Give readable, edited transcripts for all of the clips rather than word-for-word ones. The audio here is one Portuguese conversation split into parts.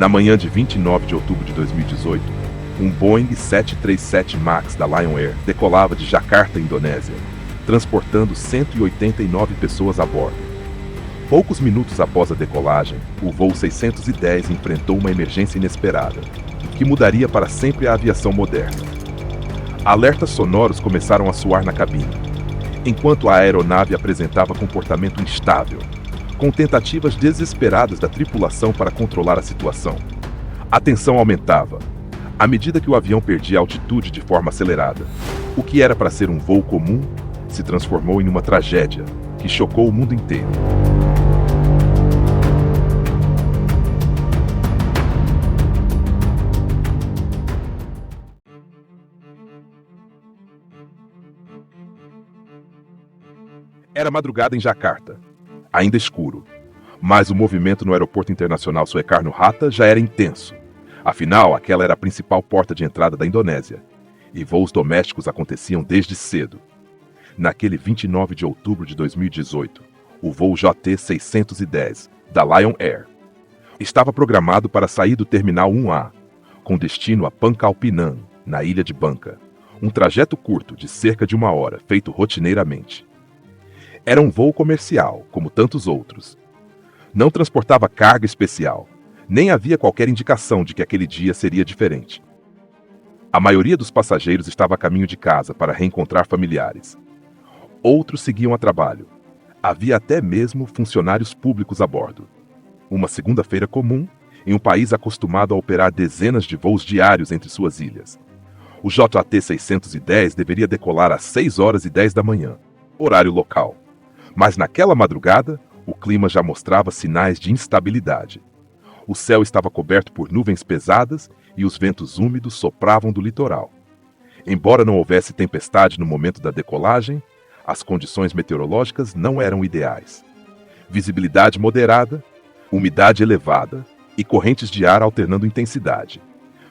Na manhã de 29 de outubro de 2018, um Boeing 737 MAX da Lion Air decolava de Jakarta, Indonésia, transportando 189 pessoas a bordo. Poucos minutos após a decolagem, o voo 610 enfrentou uma emergência inesperada, que mudaria para sempre a aviação moderna. Alertas sonoros começaram a soar na cabine, enquanto a aeronave apresentava comportamento instável, com tentativas desesperadas da tripulação para controlar a situação. A tensão aumentava, à medida que o avião perdia altitude de forma acelerada. O que era para ser um voo comum se transformou em uma tragédia que chocou o mundo inteiro. Era madrugada em Jakarta, ainda escuro, mas o movimento no aeroporto internacional Soekarno-Hatta já era intenso. Afinal, aquela era a principal porta de entrada da Indonésia, e voos domésticos aconteciam desde cedo. Naquele 29 de outubro de 2018, o voo JT-610, da Lion Air, estava programado para sair do Terminal 1A, com destino a Pangkalpinang, na ilha de Bangka, um trajeto curto de cerca de 1 hora, feito rotineiramente. Era um voo comercial, como tantos outros. Não transportava carga especial, nem havia qualquer indicação de que aquele dia seria diferente. A maioria dos passageiros estava a caminho de casa para reencontrar familiares. Outros seguiam a trabalho. Havia até mesmo funcionários públicos a bordo. Uma segunda-feira comum em um país acostumado a operar dezenas de voos diários entre suas ilhas. O JT-610 deveria decolar às 6h10 da manhã, horário local. Mas naquela madrugada, o clima já mostrava sinais de instabilidade. O céu estava coberto por nuvens pesadas e os ventos úmidos sopravam do litoral. Embora não houvesse tempestade no momento da decolagem, as condições meteorológicas não eram ideais. Visibilidade moderada, umidade elevada e correntes de ar alternando intensidade.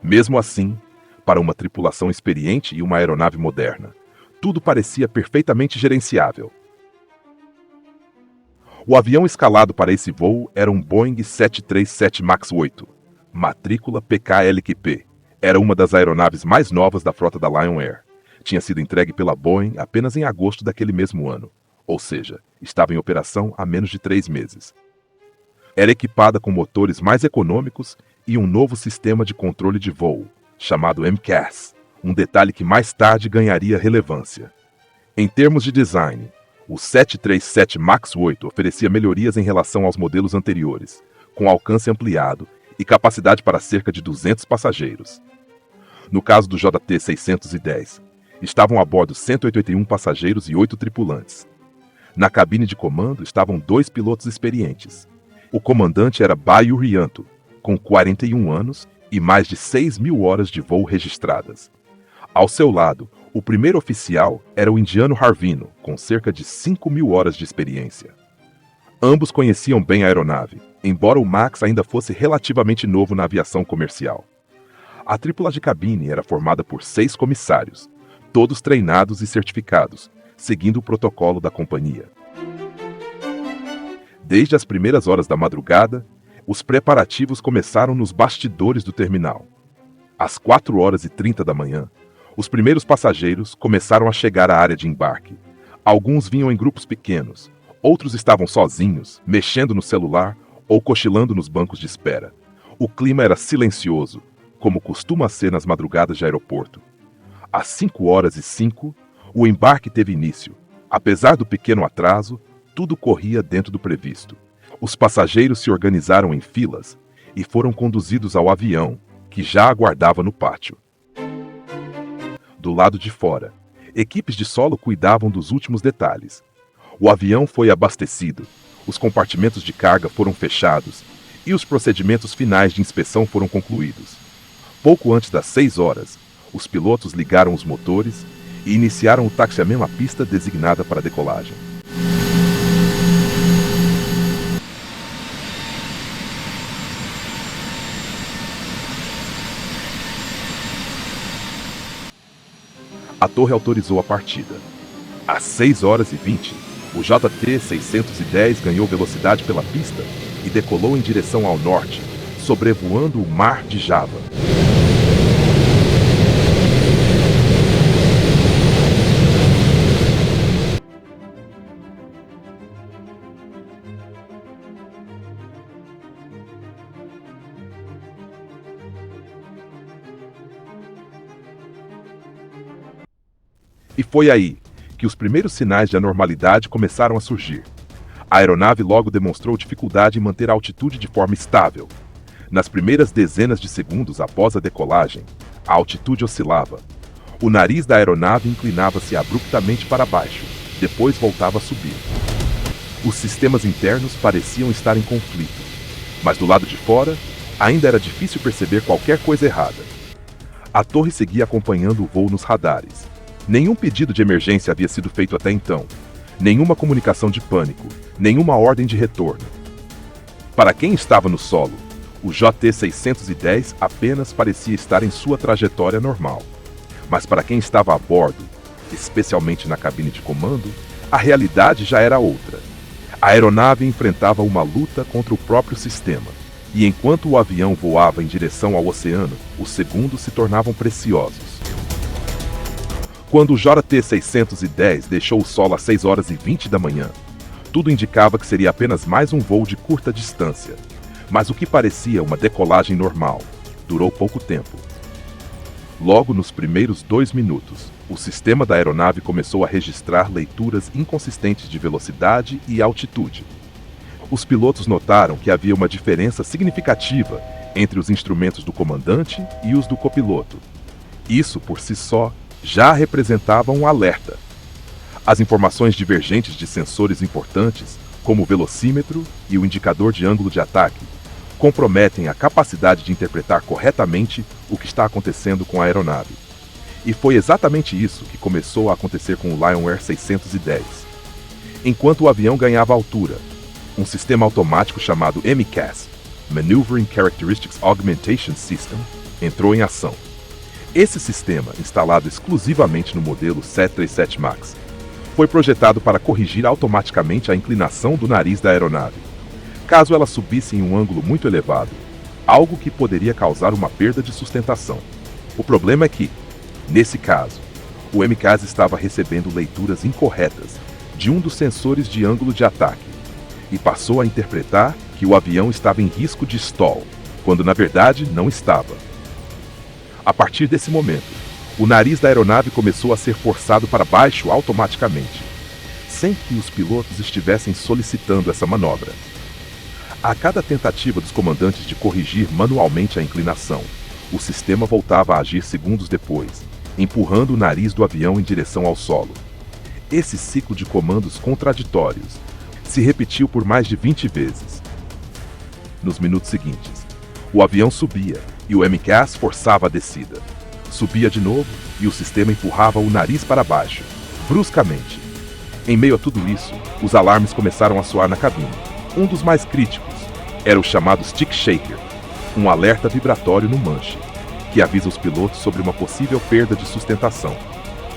Mesmo assim, para uma tripulação experiente e uma aeronave moderna, tudo parecia perfeitamente gerenciável. O avião escalado para esse voo era um Boeing 737 MAX 8, matrícula PKLQP. Era uma das aeronaves mais novas da frota da Lion Air. Tinha sido entregue pela Boeing apenas em agosto daquele mesmo ano, ou seja, estava em operação há menos de 3 meses. Era equipada com motores mais econômicos e um novo sistema de controle de voo, chamado MCAS, um detalhe que mais tarde ganharia relevância. Em termos de design, o 737 MAX 8 oferecia melhorias em relação aos modelos anteriores, com alcance ampliado e capacidade para cerca de 200 passageiros. No caso do JT-610, estavam a bordo 181 passageiros e 8 tripulantes. Na cabine de comando estavam 2 pilotos experientes. O comandante era Bayu Rianto, com 41 anos e mais de 6.000 horas de voo registradas. Ao seu lado, o primeiro oficial era o indiano Harvino, com cerca de 5.000 horas de experiência. Ambos conheciam bem a aeronave, embora o MAX ainda fosse relativamente novo na aviação comercial. A tripula de cabine era formada por 6 comissários, todos treinados e certificados, seguindo o protocolo da companhia. Desde as primeiras horas da madrugada, os preparativos começaram nos bastidores do terminal. Às 4h30 da manhã, os primeiros passageiros começaram a chegar à área de embarque. Alguns vinham em grupos pequenos, outros estavam sozinhos, mexendo no celular ou cochilando nos bancos de espera. O clima era silencioso, como costuma ser nas madrugadas de aeroporto. Às 5h05, o embarque teve início. Apesar do pequeno atraso, tudo corria dentro do previsto. Os passageiros se organizaram em filas e foram conduzidos ao avião, que já aguardava no pátio. Do lado de fora, equipes de solo cuidavam dos últimos detalhes. O avião foi abastecido, os compartimentos de carga foram fechados e os procedimentos finais de inspeção foram concluídos. Pouco antes das 6h, os pilotos ligaram os motores e iniciaram o taxiamento à pista designada para a decolagem. A torre autorizou a partida. Às 6h20, o JT-610 ganhou velocidade pela pista e decolou em direção ao norte, sobrevoando o mar de Java. E foi aí que os primeiros sinais de anormalidade começaram a surgir. A aeronave logo demonstrou dificuldade em manter a altitude de forma estável. Nas primeiras dezenas de segundos após a decolagem, a altitude oscilava. O nariz da aeronave inclinava-se abruptamente para baixo, depois voltava a subir. Os sistemas internos pareciam estar em conflito, mas do lado de fora, ainda era difícil perceber qualquer coisa errada. A torre seguia acompanhando o voo nos radares. Nenhum pedido de emergência havia sido feito até então. Nenhuma comunicação de pânico, nenhuma ordem de retorno. Para quem estava no solo, o JT-610 apenas parecia estar em sua trajetória normal. Mas para quem estava a bordo, especialmente na cabine de comando, a realidade já era outra. A aeronave enfrentava uma luta contra o próprio sistema, e enquanto o avião voava em direção ao oceano, os segundos se tornavam preciosos. Quando o JT-610 deixou o solo às 6h20 da manhã, tudo indicava que seria apenas mais um voo de curta distância. Mas o que parecia uma decolagem normal durou pouco tempo. Logo nos primeiros 2 minutos, o sistema da aeronave começou a registrar leituras inconsistentes de velocidade e altitude. Os pilotos notaram que havia uma diferença significativa entre os instrumentos do comandante e os do copiloto. Isso, por si só, já representava um alerta. As informações divergentes de sensores importantes, como o velocímetro e o indicador de ângulo de ataque, comprometem a capacidade de interpretar corretamente o que está acontecendo com a aeronave. E foi exatamente isso que começou a acontecer com o Lion Air 610. Enquanto o avião ganhava altura, um sistema automático chamado MCAS, Maneuvering Characteristics Augmentation System, entrou em ação. Esse sistema, instalado exclusivamente no modelo 737 MAX, foi projetado para corrigir automaticamente a inclinação do nariz da aeronave, caso ela subisse em um ângulo muito elevado, algo que poderia causar uma perda de sustentação. O problema é que, nesse caso, o MCAS estava recebendo leituras incorretas de um dos sensores de ângulo de ataque e passou a interpretar que o avião estava em risco de stall, quando na verdade não estava. A partir desse momento, o nariz da aeronave começou a ser forçado para baixo automaticamente, sem que os pilotos estivessem solicitando essa manobra. A cada tentativa dos comandantes de corrigir manualmente a inclinação, o sistema voltava a agir segundos depois, empurrando o nariz do avião em direção ao solo. Esse ciclo de comandos contraditórios se repetiu por mais de 20 vezes. Nos minutos seguintes, o avião subia e o MCAS forçava a descida. Subia de novo e o sistema empurrava o nariz para baixo, bruscamente. Em meio a tudo isso, os alarmes começaram a soar na cabine. Um dos mais críticos era o chamado Stick Shaker, um alerta vibratório no manche, que avisa os pilotos sobre uma possível perda de sustentação.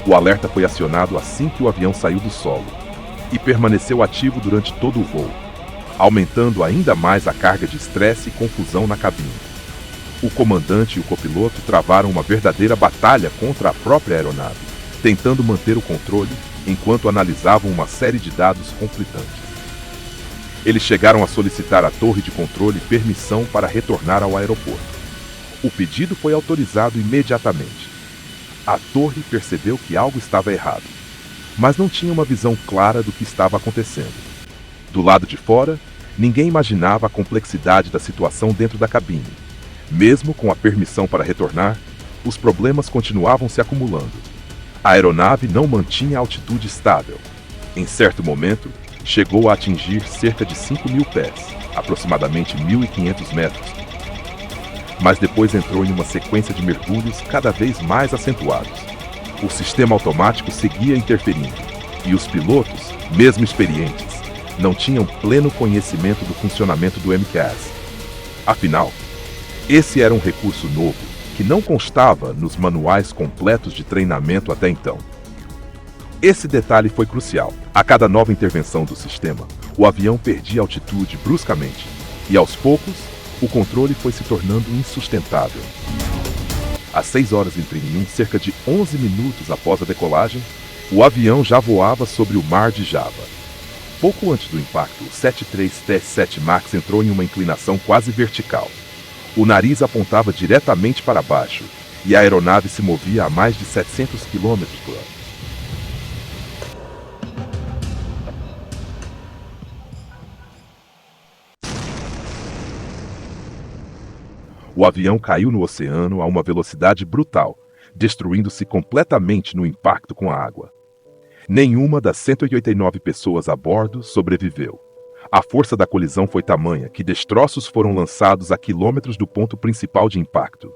O alerta foi acionado assim que o avião saiu do solo e permaneceu ativo durante todo o voo, aumentando ainda mais a carga de estresse e confusão na cabine. O comandante e o copiloto travaram uma verdadeira batalha contra a própria aeronave, tentando manter o controle enquanto analisavam uma série de dados conflitantes. Eles chegaram a solicitar à torre de controle permissão para retornar ao aeroporto. O pedido foi autorizado imediatamente. A torre percebeu que algo estava errado, mas não tinha uma visão clara do que estava acontecendo. Do lado de fora, ninguém imaginava a complexidade da situação dentro da cabine. Mesmo com a permissão para retornar, os problemas continuavam se acumulando. A aeronave não mantinha altitude estável. Em certo momento, chegou a atingir cerca de 5.000 pés, aproximadamente 1.500 metros. Mas depois entrou em uma sequência de mergulhos cada vez mais acentuados. O sistema automático seguia interferindo, e os pilotos, mesmo experientes, não tinham pleno conhecimento do funcionamento do MCAS. Afinal, esse era um recurso novo que não constava nos manuais completos de treinamento até então. Esse detalhe foi crucial. A cada nova intervenção do sistema, o avião perdia altitude bruscamente, e aos poucos, O controle foi se tornando insustentável. Às 6h31, cerca de 11 minutos após a decolagem, o avião já voava sobre o mar de Java. Pouco antes do impacto, o 73-7 MAX entrou em uma inclinação quase vertical. O nariz apontava diretamente para baixo e a aeronave se movia a mais de 700 km por hora. O avião caiu no oceano a uma velocidade brutal, destruindo-se completamente no impacto com a água. Nenhuma das 189 pessoas a bordo sobreviveu. A força da colisão foi tamanha que destroços foram lançados a quilômetros do ponto principal de impacto.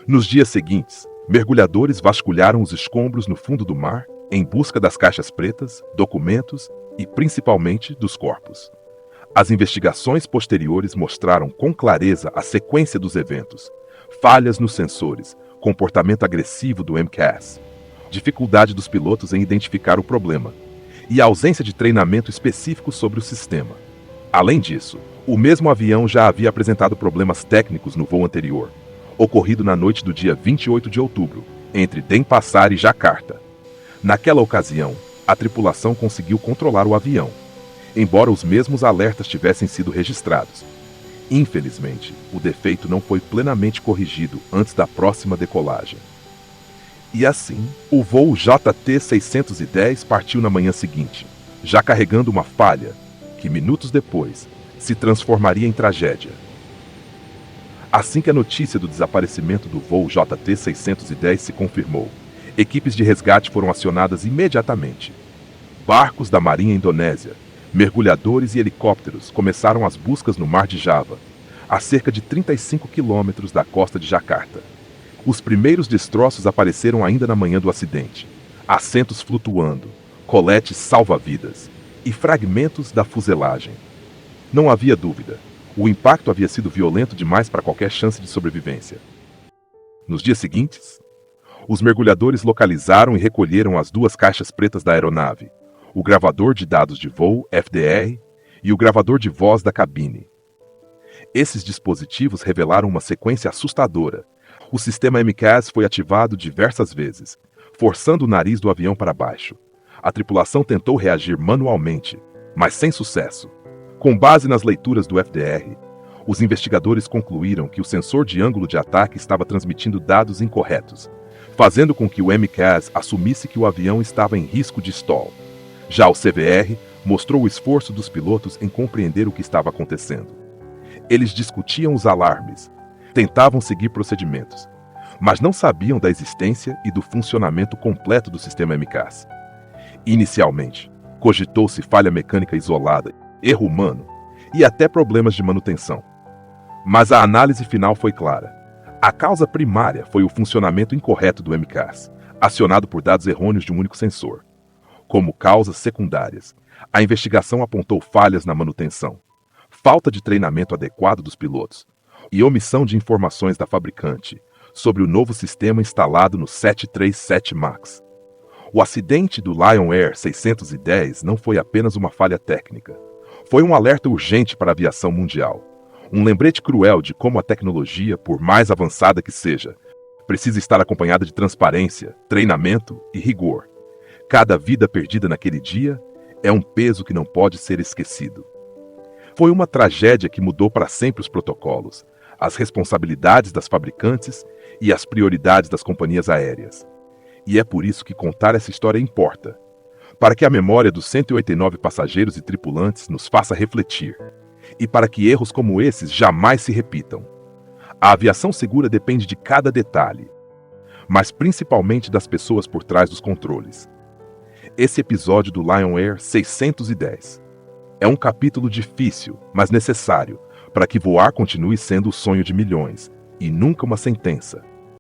Nos dias seguintes, mergulhadores vasculharam os escombros no fundo do mar em busca das caixas pretas, documentos e, principalmente, dos corpos. As investigações posteriores mostraram com clareza a sequência dos eventos, falhas nos sensores, comportamento agressivo do MCAS, dificuldade dos pilotos em identificar o problema e a ausência de treinamento específico sobre o sistema. Além disso, o mesmo avião já havia apresentado problemas técnicos no voo anterior, ocorrido na noite do dia 28 de outubro, entre Denpasar e Jakarta. Naquela ocasião, a tripulação conseguiu controlar o avião, embora os mesmos alertas tivessem sido registrados. Infelizmente, o defeito não foi plenamente corrigido antes da próxima decolagem. E assim, o voo JT-610 partiu na manhã seguinte, já carregando uma falha que, minutos depois, se transformaria em tragédia. Assim que a notícia do desaparecimento do voo JT-610 se confirmou, equipes de resgate foram acionadas imediatamente. Barcos da Marinha Indonésia, mergulhadores e helicópteros começaram as buscas no Mar de Java, a cerca de 35 quilômetros da costa de Jakarta. Os primeiros destroços apareceram ainda na manhã do acidente. Assentos flutuando, coletes salva-vidas e fragmentos da fuselagem. Não havia dúvida, o impacto havia sido violento demais para qualquer chance de sobrevivência. Nos dias seguintes, os mergulhadores localizaram e recolheram as duas caixas pretas da aeronave, o gravador de dados de voo, FDR, e o gravador de voz da cabine. Esses dispositivos revelaram uma sequência assustadora. O sistema MCAS foi ativado diversas vezes, forçando o nariz do avião para baixo. A tripulação tentou reagir manualmente, mas sem sucesso. Com base nas leituras do FDR, os investigadores concluíram que o sensor de ângulo de ataque estava transmitindo dados incorretos, fazendo com que o MCAS assumisse que o avião estava em risco de stall. Já o CVR mostrou o esforço dos pilotos em compreender o que estava acontecendo. Eles discutiam os alarmes, tentavam seguir procedimentos, mas não sabiam da existência e do funcionamento completo do sistema MCAS. Inicialmente, cogitou-se falha mecânica isolada, erro humano e até problemas de manutenção. Mas a análise final foi clara. A causa primária foi o funcionamento incorreto do MCAS, acionado por dados errôneos de um único sensor. Como causas secundárias, a investigação apontou falhas na manutenção, falta de treinamento adequado dos pilotos e omissão de informações da fabricante sobre o novo sistema instalado no 737 MAX. O acidente do Lion Air 610 não foi apenas uma falha técnica. Foi um alerta urgente para a aviação mundial. Um lembrete cruel de como a tecnologia, por mais avançada que seja, precisa estar acompanhada de transparência, treinamento e rigor. Cada vida perdida naquele dia é um peso que não pode ser esquecido. Foi uma tragédia que mudou para sempre os protocolos, as responsabilidades das fabricantes e as prioridades das companhias aéreas. E é por isso que contar essa história importa, para que a memória dos 189 passageiros e tripulantes nos faça refletir, e para que erros como esses jamais se repitam. A aviação segura depende de cada detalhe, mas principalmente das pessoas por trás dos controles. Esse episódio do Lion Air 610 é um capítulo difícil, mas necessário, para que voar continue sendo o sonho de milhões, e nunca uma sentença.